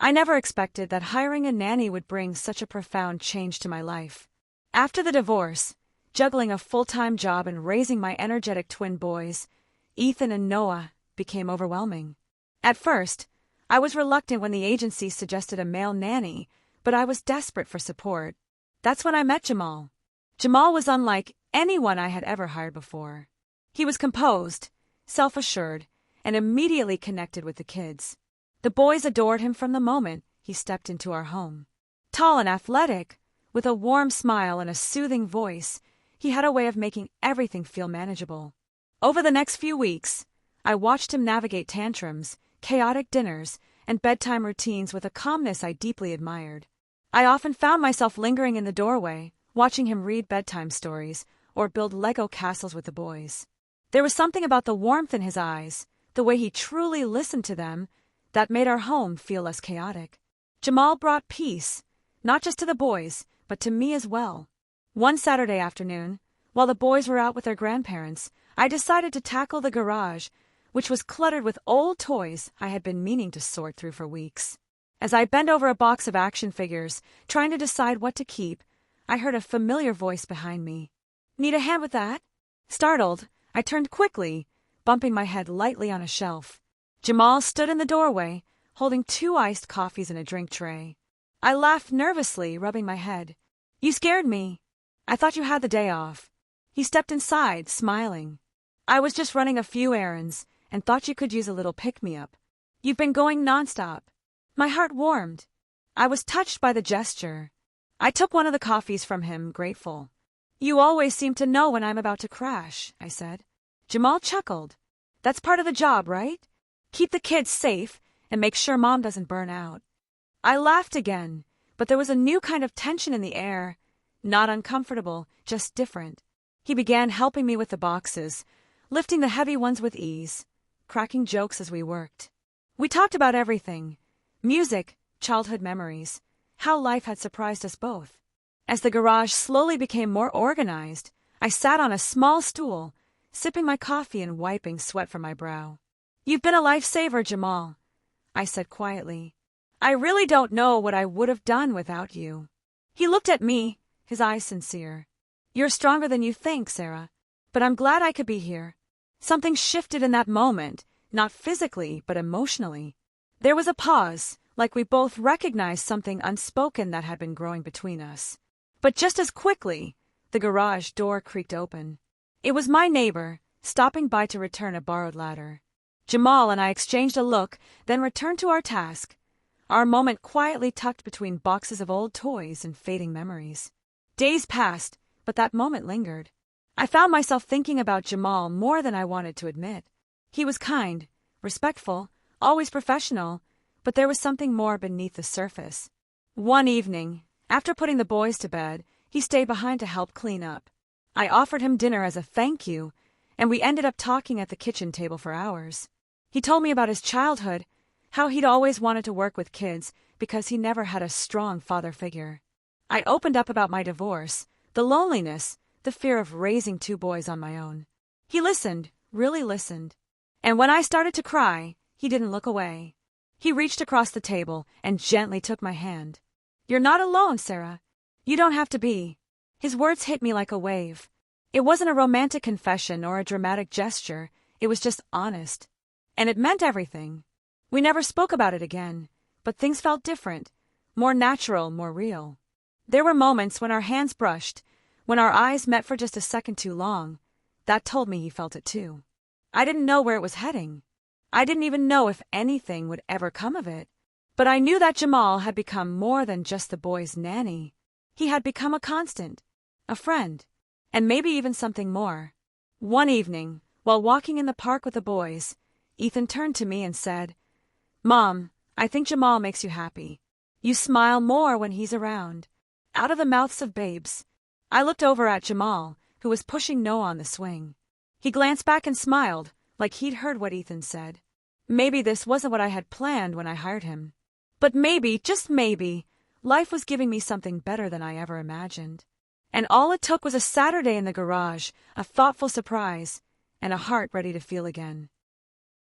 I never expected that hiring a nanny would bring such a profound change to my life. After the divorce, juggling a full-time job and raising my energetic twin boys, Ethan and Noah, became overwhelming. At first, I was reluctant when the agency suggested a male nanny, but I was desperate for support. That's when I met Jamal. Jamal was unlike anyone I had ever hired before. He was composed, self-assured, and immediately connected with the kids. The boys adored him from the moment he stepped into our home. Tall and athletic, with a warm smile and a soothing voice, he had a way of making everything feel manageable. Over the next few weeks, I watched him navigate tantrums, chaotic dinners, and bedtime routines with a calmness I deeply admired. I often found myself lingering in the doorway, watching him read bedtime stories or build Lego castles with the boys. There was something about the warmth in his eyes, the way he truly listened to them, that made our home feel less chaotic. Jamal brought peace, not just to the boys, but to me as well. One Saturday afternoon, while the boys were out with their grandparents, I decided to tackle the garage, which was cluttered with old toys I had been meaning to sort through for weeks. As I bent over a box of action figures, trying to decide what to keep, I heard a familiar voice behind me. "Need a hand with that?" Startled, I turned quickly, bumping my head lightly on a shelf. Jamal stood in the doorway, holding 2 iced coffees and a drink tray. I laughed nervously, rubbing my head. "You scared me. I thought you had the day off." He stepped inside, smiling. "I was just running a few errands and thought you could use a little pick-me-up. You've been going nonstop." My heart warmed. I was touched by the gesture. I took one of the coffees from him, grateful. "You always seem to know when I'm about to crash," I said. Jamal chuckled. "That's part of the job, right? Keep the kids safe and make sure Mom doesn't burn out." I laughed again, but there was a new kind of tension in the air. Not uncomfortable, just different. He began helping me with the boxes, lifting the heavy ones with ease, cracking jokes as we worked. We talked about everything: music, childhood memories, how life had surprised us both. As the garage slowly became more organized, I sat on a small stool, sipping my coffee and wiping sweat from my brow. "You've been a lifesaver, Jamal," I said quietly. "I really don't know what I would have done without you." He looked at me, his eyes sincere. "You're stronger than you think, Sarah. But I'm glad I could be here." Something shifted in that moment, not physically, but emotionally. There was a pause, like we both recognized something unspoken that had been growing between us. But just as quickly, the garage door creaked open. It was my neighbor, stopping by to return a borrowed ladder. Jamal and I exchanged a look, then returned to our task, our moment quietly tucked between boxes of old toys and fading memories. Days passed, but that moment lingered. I found myself thinking about Jamal more than I wanted to admit. He was kind, respectful, always professional, but there was something more beneath the surface. One evening, after putting the boys to bed, he stayed behind to help clean up. I offered him dinner as a thank you, and we ended up talking at the kitchen table for hours. He told me about his childhood, how he'd always wanted to work with kids because he never had a strong father figure. I opened up about my divorce, the loneliness, the fear of raising 2 boys on my own. He listened, really listened. And when I started to cry, he didn't look away. He reached across the table and gently took my hand. "You're not alone, Sarah. You don't have to be." His words hit me like a wave. It wasn't a romantic confession or a dramatic gesture. It was just honest. And it meant everything. We never spoke about it again, but things felt different, more natural, more real. There were moments when our hands brushed, when our eyes met for just a second too long. That told me he felt it too. I didn't know where it was heading. I didn't even know if anything would ever come of it. But I knew that Jamal had become more than just the boys' nanny. He had become a constant, a friend, and maybe even something more. One evening, while walking in the park with the boys, Ethan turned to me and said, "Mom, I think Jamal makes you happy. You smile more when he's around." Out of the mouths of babes. I looked over at Jamal, who was pushing Noah on the swing. He glanced back and smiled, like he'd heard what Ethan said. Maybe this wasn't what I had planned when I hired him. But maybe, just maybe, life was giving me something better than I ever imagined. And all it took was a Saturday in the garage, a thoughtful surprise, and a heart ready to feel again.